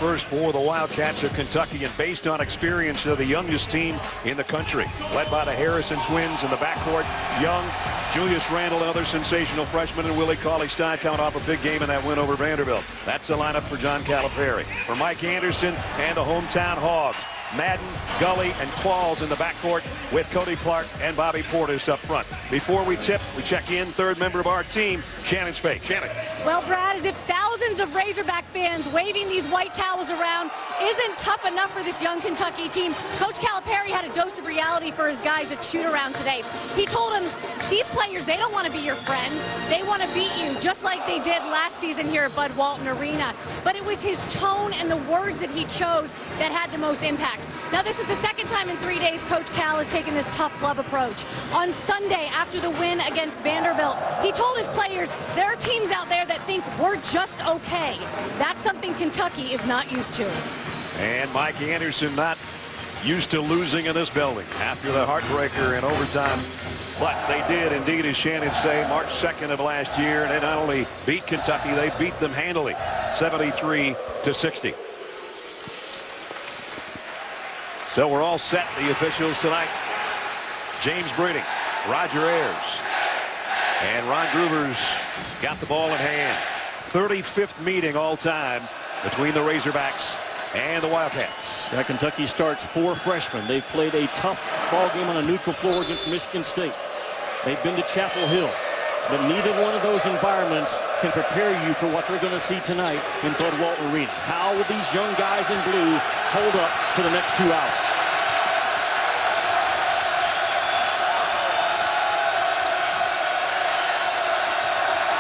first for the Wildcats of Kentucky, and based on experience, they're the youngest team in the country, led by the Harrison twins in the backcourt. Young, Julius Randle, another sensational freshman, and Willie Cauley-Stein coming off a big game in that win over Vanderbilt. That's the lineup for John Calipari. For Mike Anderson and the hometown Hogs, Madden, Gully, and Qualls in the backcourt with Cody Clark and Bobby Portis up front. Before we tip, we check in third member of our team, Shannon Spake. Shannon. Well, Brad, as if thousands of Razorback fans waving these white towels around isn't tough enough for this young Kentucky team, Coach Calipari had a dose of reality for his guys at shoot-around today. He told them, these players, they don't want to be your friends. They want to beat you, just like they did last season here at Bud Walton Arena. But it was his tone and the words that he chose that had the most impact. Now, this is the second time in 3 days Coach Cal has taken this tough love approach. On Sunday, after the win against Vanderbilt, he told his players, there are teams out there that think we're just okay. That's something Kentucky is not used to. And Mike Anderson not used to losing in this building after the heartbreaker in overtime. But they did indeed, as Shannon say, March 2nd of last year. And they not only beat Kentucky, they beat them handily, 73-60. So we're all set, the officials tonight. James Breeding, Roger Ayers, and Ron Gruber's got the ball in hand. 35th meeting all time between the Razorbacks and the Wildcats. Yeah, Kentucky starts 4 freshmen. They've played a tough ball game on a neutral floor against Michigan State. They've been to Chapel Hill. But neither one of those environments can prepare you for what they're going to see tonight in Bud Walton Arena. How will these young guys in blue hold up for the next 2 hours?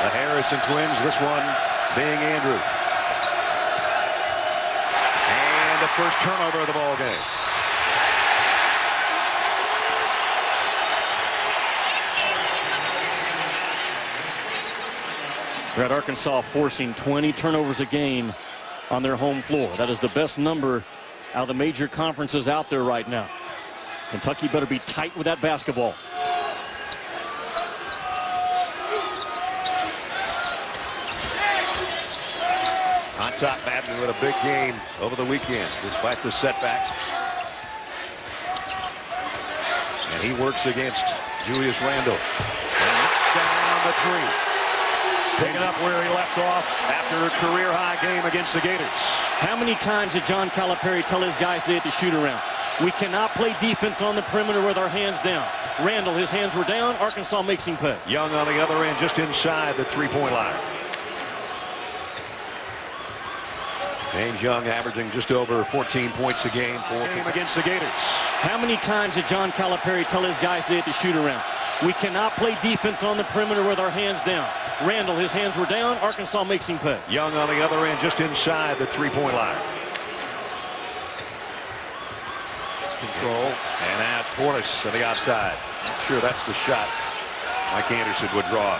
The Harrison twins, this one being Andrew. And the first turnover of the ball game. We're at Arkansas forcing 20 turnovers a game on their home floor. That is the best number out of the major conferences out there right now. Kentucky better be tight with that basketball. On top, Madden with a big game over the weekend, despite the setback. And he works against Julius Randle. And knocks down the three. Picking up where he left off after a career-high game against the Gators. How many times did John Calipari tell his guys today at the shoot-around? We cannot play defense on the perimeter with our hands down. Randle, his hands were down. Arkansas makes him pay. Young on the other end, just inside the three-point line. James Young averaging just over 14 points a game against the Gators. How many times did John Calipari tell his guys today at the shoot-around? We cannot play defense on the perimeter with our hands down. Randle, his hands were down. Arkansas makes him pay. Young on the other end, just inside the three-point line. Control, and now it's Portis on the outside. Not sure that's the shot Mike Anderson would draw.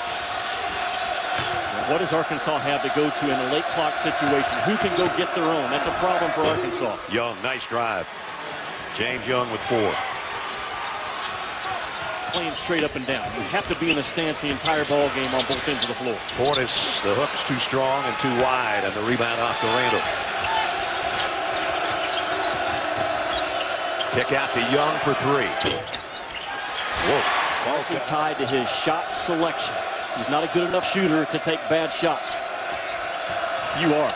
What does Arkansas have to go to in a late clock situation? Who can go get their own? That's a problem for Arkansas. Young, nice drive. James Young with 4. Playing straight up and down. You have to be in a stance the entire ball game on both ends of the floor. Portis, the hook's too strong and too wide, and the rebound off to Randle. Kick out to Young for 3. Whoa. Largely tied to his shot selection. He's not a good enough shooter to take bad shots. Few are.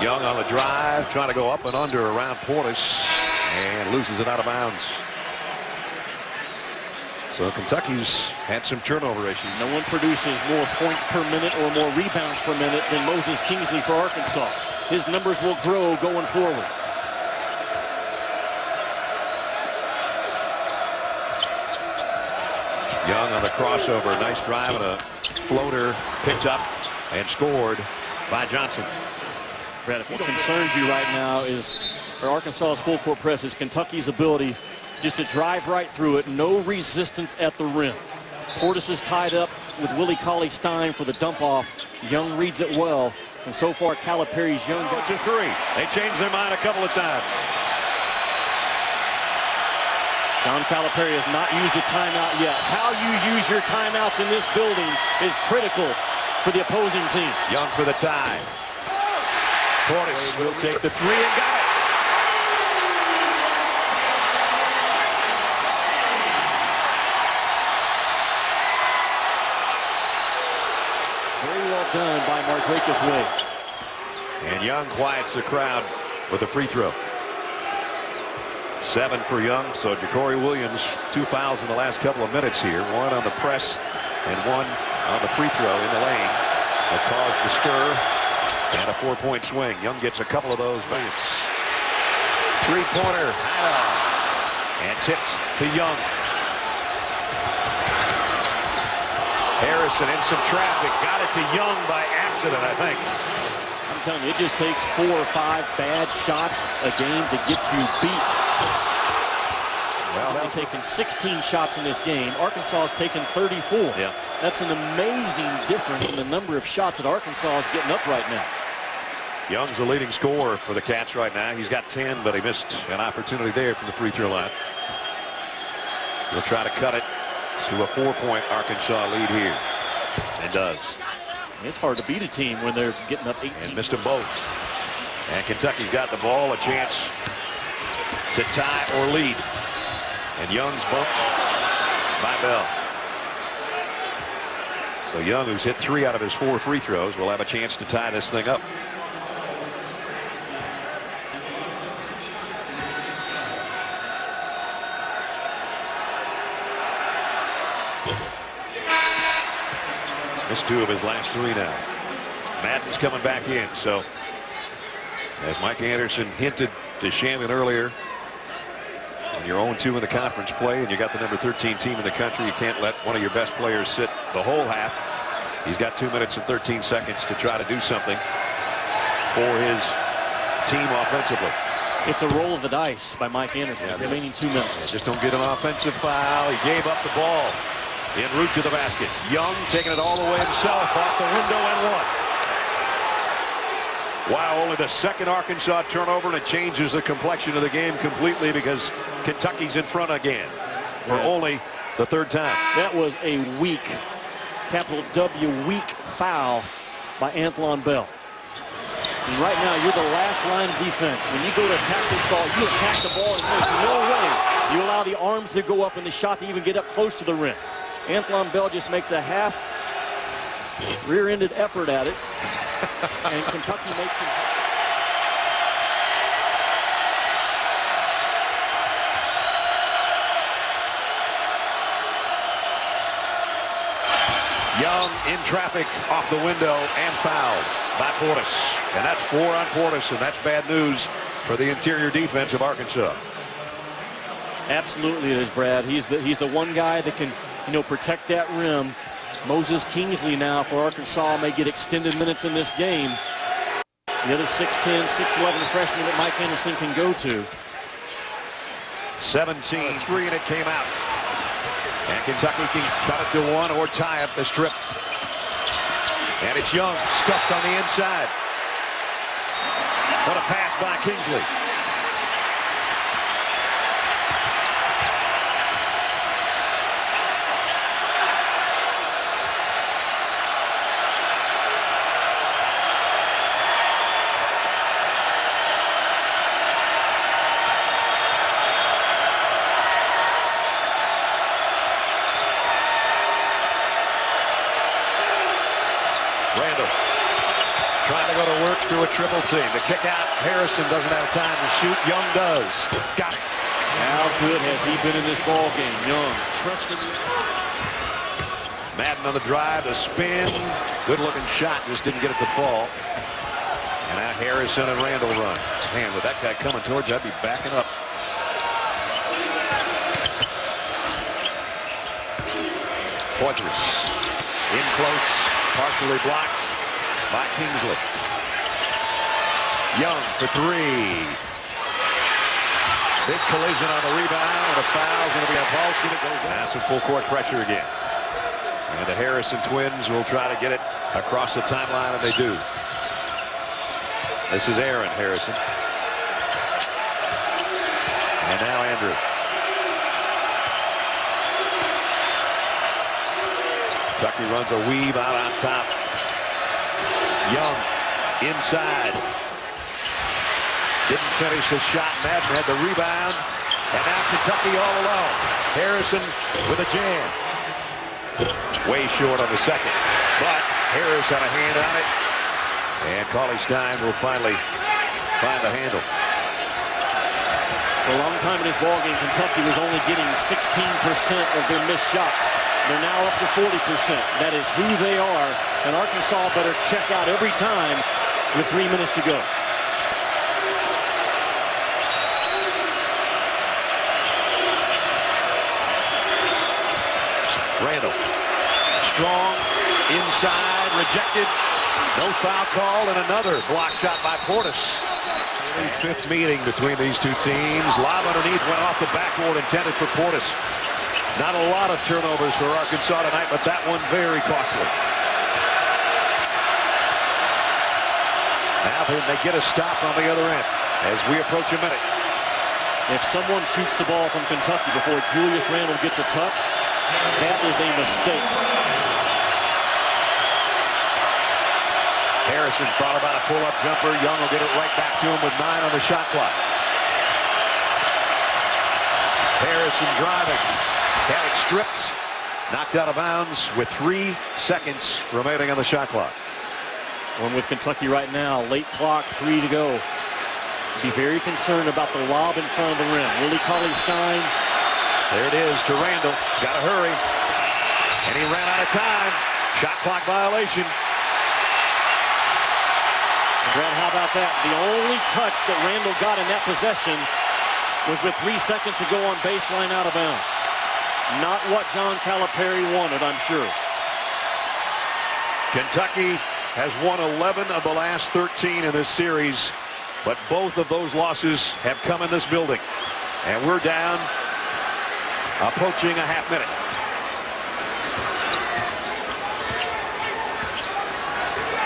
Young on the drive, trying to go up and under around Portis, and loses it out of bounds. So Kentucky's had some turnover issues. No one produces more points per minute or more rebounds per minute than Moses Kingsley for Arkansas. His numbers will grow going forward. Young on the crossover, nice drive and a floater picked up and scored by Johnson. Brad, what concerns you right now is Arkansas's full court press is Kentucky's ability just to drive right through it. No resistance at the rim. Portis is tied up with Willie Cauley-Stein for the dump off. Young reads it well. And so far, Calipari's Young got to 3. They changed their mind a couple of times. John Calipari has not used a timeout yet. How you use your timeouts in this building is critical for the opposing team. Young for the tie. Portis will take the three and got it. Very well done by Mardrakus Wade. And Young quiets the crowd with a free throw. 7 for Young. So Ja'Cory Williams, 2 fouls in the last couple of minutes here. 1 on the press and 1 on the free throw in the lane that caused the stir and a 4-point swing. Young gets a couple of those. Williams. Three-pointer. And tipped to Young. Harrison in some traffic. Got it to Young by accident, I think. I'm telling you, it just takes 4 or 5 bad shots a game to get you beat. Well, they've taken 16 shots in this game. Arkansas has taken 34. Yeah. That's an amazing difference in the number of shots that Arkansas is getting up right now. Young's the leading scorer for the Cats right now. He's got 10, but he missed an opportunity there from the free throw line. He'll try to cut it to a 4-point Arkansas lead here. And does. It's hard to beat a team when they're getting up 18. And missed them both. And Kentucky's got the ball, a chance to tie or lead. And Young's bumped by Bell. So Young, who's hit 3 out of his 4 free throws, will have a chance to tie this thing up. Missed 2 of his last 3 now. Madden's coming back in. So as Mike Anderson hinted to Shannon earlier, when you're 0-2 in the conference play and you got the number 13 team in the country, you can't let one of your best players sit the whole half. He's got 2 minutes and 13 seconds to try to do something for his team offensively. It's a roll of the dice by Mike Anderson. Yeah, remaining 2 minutes. Just don't get an offensive foul. He gave up the ball en route to the basket. Young taking it all the way himself off the window and 1. Wow, only the second Arkansas turnover, and it changes the complexion of the game completely because Kentucky's in front again for only the 3rd time. That was a weak, capital W, weak foul by Anthlon Bell. And right now, you're the last line of defense. When you go to attack this ball, you attack the ball and there's no way you allow the arms to go up and the shot to even get up close to the rim. Anthlon Bell just makes a half rear-ended effort at it. And Kentucky makes it. Young in traffic off the window and fouled by Portis. And that's 4 on Portis, and that's bad news for the interior defense of Arkansas. Absolutely it is, Brad. He's the one guy that can, protect that rim. Moses Kingsley now for Arkansas may get extended minutes in this game. The other 6'10", 6'11" freshman that Mike Anderson can go to. 17-3, and it came out. And Kentucky can cut it to 1 or tie up this trip. And it's Young stuffed on the inside. What a pass by Kingsley. Randall trying to go to work through a triple team. The kick out. Harrison doesn't have time to shoot. Young does. Got it. How good has he been in this ball game? Young trusted. Madden on the drive, the spin. Good looking shot. Just didn't get it to fall. And now Harrison and Randall run. Man, with that guy coming towards you, I'd be backing up. Poitras in close. Partially blocked by Kingsley. Young for 3. Big collision on the rebound, and a foul. Going to be a Paulson. It goes out. Some full court pressure again. And the Harrison twins will try to get it across the timeline, and they do. This is Aaron Harrison. And now Andrew. Kentucky runs a weave out on top. Young inside. Didn't finish the shot. Madden had the rebound. And now Kentucky all alone. Harrison with a jam. Way short on the second. But Harris had a hand on it. And Cauley-Stein will finally find the handle. For a long time in this ballgame, Kentucky was only getting 16% of their missed shots. They're now up to 40%. That is who they are. And Arkansas better check out every time with 3 minutes to go. Randall. Strong. Inside. Rejected. No foul call. And another block shot by Portis. Fifth meeting between these two teams. Lob underneath went off the backboard intended for Portis. Not a lot of turnovers for Arkansas tonight, but that one very costly. Now they get a stop on the other end as we approach a minute. If someone shoots the ball from Kentucky before Julius Randle gets a touch, that is a mistake. Harrison thought about a pull-up jumper. Young will get it right back to him with 9 on the shot clock. Harrison driving. Had it stripped. Knocked out of bounds with 3 seconds remaining on the shot clock. One with Kentucky right now. Late clock, 3 to go. Be very concerned about the lob in front of the rim. Willie Cauley-Stein. There it is to Randall. He's got to hurry. And he ran out of time. Shot clock violation. Brad, how about that? The only touch that Randall got in that possession was with 3 seconds to go on baseline out of bounds. Not what John Calipari wanted, I'm sure. Kentucky has won 11 of the last 13 in this series, but both of those losses have come in this building. And we're down, approaching a half minute.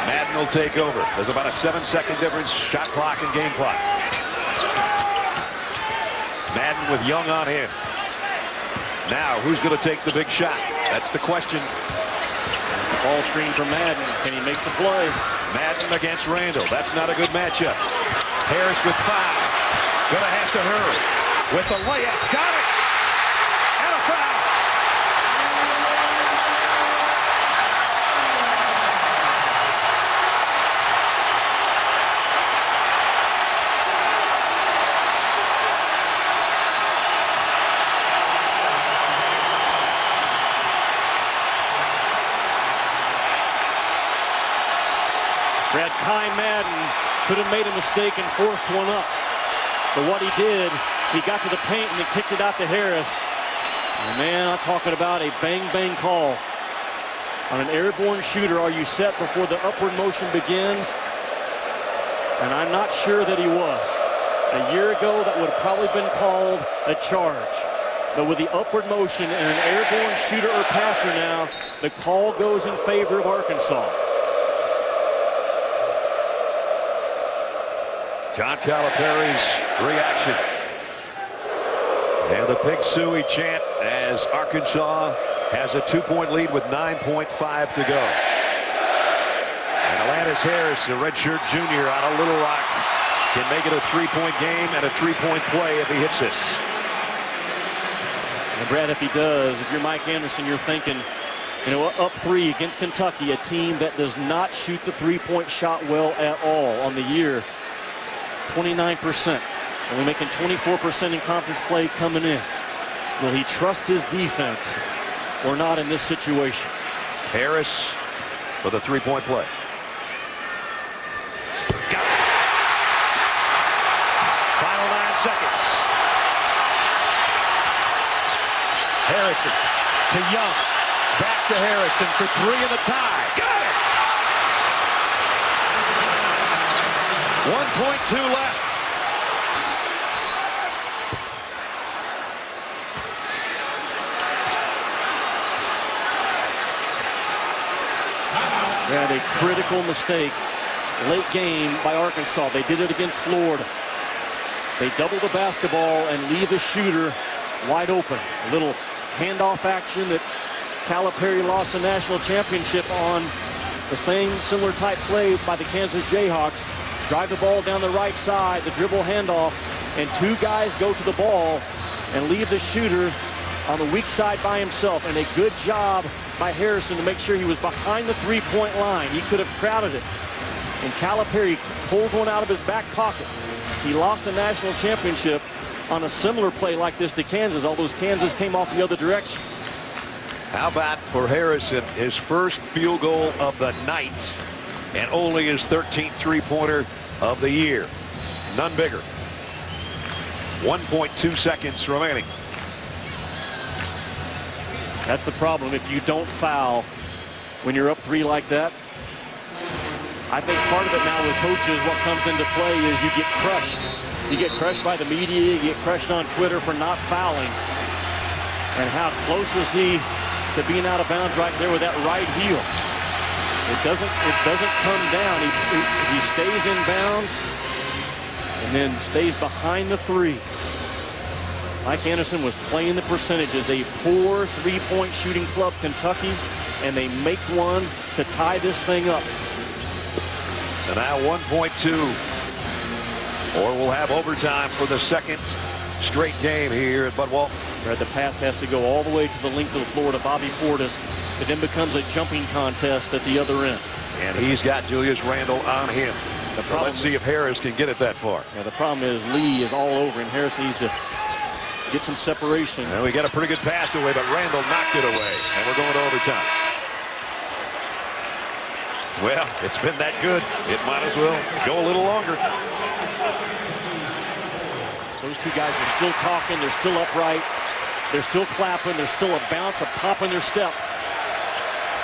Madden will take over. There's about a 7-second difference, shot clock and game clock. Madden with Young on him. Now, who's going to take the big shot? That's the question. Ball screen from Madden. Can he make the play? Madden against Randall. That's not a good matchup. Harris with 5. Gonna have to hurry. With the layup. Got it! And a foul! Brad, Kai Madden could have made a mistake and forced one up. But what he did, he got to the paint and then kicked it out to Harris. And man, I'm talking about a bang-bang call. On an airborne shooter, are you set before the upward motion begins? And I'm not sure that he was. A year ago, that would have probably been called a charge. But with the upward motion and an airborne shooter or passer now, the call goes in favor of Arkansas. John Calipari's reaction. And the Pig Suey chant as Arkansas has a 2-point lead with 9.5 to go. And Atlantis Harris, a redshirt junior out of Little Rock, can make it a 3-point game and a 3-point play if he hits this. And Brad, if he does, if you're Mike Anderson, you're thinking, you know, up 3 against Kentucky, a team that does not shoot the 3-point shot well at all on the year. 29%. And we're making 24% in conference play coming in. Will he trust his defense or not in this situation? Harris for the 3-point play. Got it. Final 9 seconds. Harrison to Young. Back to Harrison for 3 in the tie. Got it! 1.2 left. And a critical mistake late game by Arkansas. They did it against Florida. They double the basketball and leave the shooter wide open. A little handoff action that Calipari lost the national championship on the same similar type play by the Kansas Jayhawks. Drive the ball down the right side, the dribble handoff, and two guys go to the ball and leave the shooter on the weak side by himself. And a good job by Harrison to make sure he was behind the three-point line. He could have crowded it. And Calipari pulls one out of his back pocket. He lost the national championship on a similar play like this to Kansas, although Kansas came off the other direction. How about for Harrison, his first field goal of the night and only his 13th three-pointer of the year. None bigger. 1.2 seconds remaining. That's the problem. If you don't foul when you're up 3 like that, I think part of it now with coaches, what comes into play is you get crushed. You get crushed by the media, you get crushed on Twitter for not fouling. And how close was he to being out of bounds right there with that right heel? It doesn't come down. He stays in bounds and then stays behind the 3. Mike Anderson was playing the percentages. A poor three-point shooting club, Kentucky, and they make one to tie this thing up. So now 1.2, or we'll have overtime for the second straight game here at Bud Walton. Where the pass has to go all the way to the length of the floor to Bobby Portis. It then becomes a jumping contest at the other end. And he's got Julius Randle on him. So let's see if Harris can get it that far. Yeah, the problem is Lee is all over, and Harris needs to get some separation. And we got a pretty good pass away, but Randle knocked it away. And we're going to overtime. Well, it's been that good. It might as well go a little longer. Those two guys are still talking. They're still upright. They're still clapping. There's still a bounce, a pop in their step.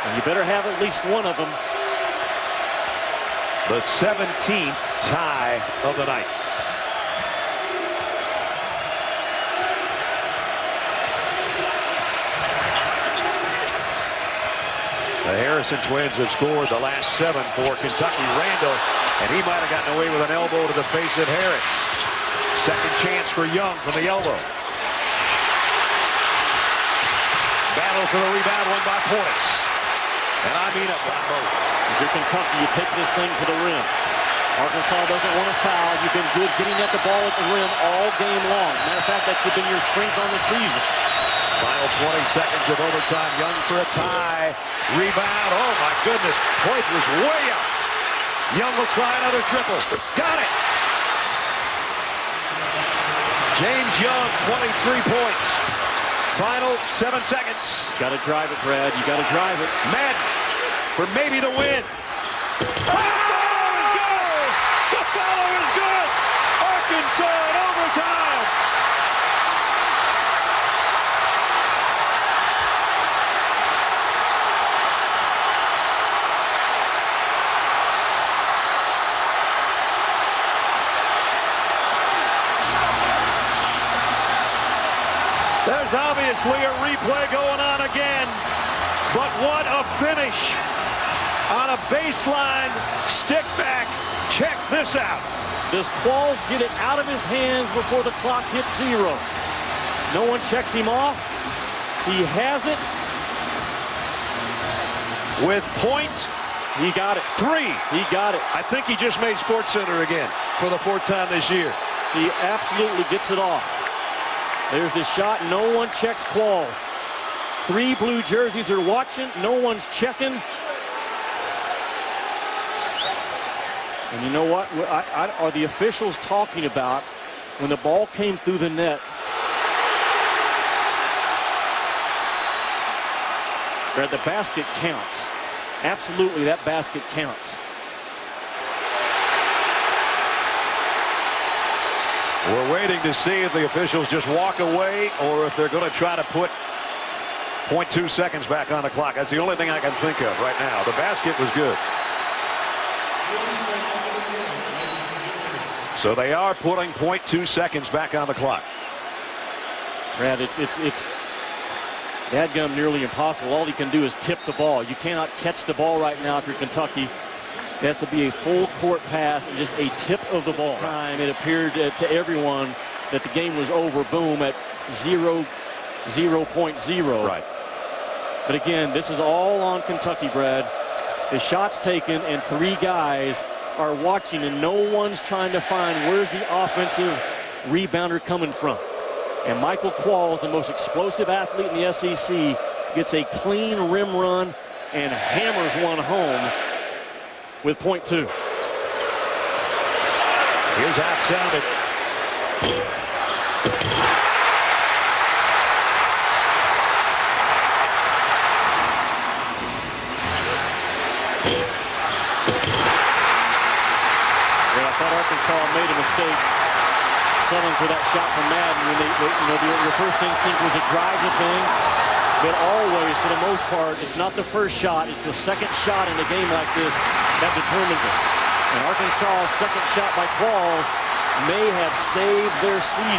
And you better have at least one of them. The 17th tie of the night. The Harrison twins have scored the last 7 for Kentucky. Randle, and he might have gotten away with an elbow to the face of Harris. Second chance for Young from the elbow. Battle for the rebound, won by Portis. And I mean it by both. If you're Kentucky, you take this thing to the rim. Arkansas doesn't want to foul. You've been good getting at the ball at the rim all game long. Matter of fact, that should have been your strength on the season. Final 20 seconds of overtime. Young for a tie. Rebound. Oh, my goodness. Point was way up. Young will try another triple. Got it. James Young, 23 points. Final 7 seconds. Got to drive it, Brad. You got to drive it. Madden for maybe the win. The follow is good. The follow is good. Arkansas in overtime. There's obviously a replay going on again, but what a finish on a baseline stick back. Check this out. Does Qualls get it out of his hands before the clock hits 0? No one checks him off. He has it. With point, He got it. 3. He got it. I think he just made SportsCenter again for the 4th time this year. He absolutely gets it off. There's the shot. No one checks Qualls. 3 blue jerseys are watching. No one's checking. And you know what? Are the officials talking about when the ball came through the net? Brad, the basket counts. Absolutely, that basket counts. We're waiting to see if the officials just walk away or if they're going to try to put 0.2 seconds back on the clock. That's the only thing I can think of right now. The basket was good. So they are putting 0.2 seconds back on the clock. Brad, it's dadgum nearly impossible. All he can do is tip the ball. You cannot catch the ball right now if you're Kentucky. It has to be a full court pass and just a tip of the ball. Time it appeared to everyone that the game was over. Boom at 0.0. Right. But again, this is all on Kentucky, Brad. The shot's taken, and 3 guys are watching, and no one's trying to find where's the offensive rebounder coming from. And Michael Qualls, the most explosive athlete in the SEC, gets a clean rim run and hammers one home with .2. Here's how it sounded. I thought Arkansas made a mistake settling for that shot from Madden when the first instinct was to drive the thing. But always, for the most part, it's not the first shot, it's the second shot in a game like this that determines it. And Arkansas's second shot by Qualls may have saved their season.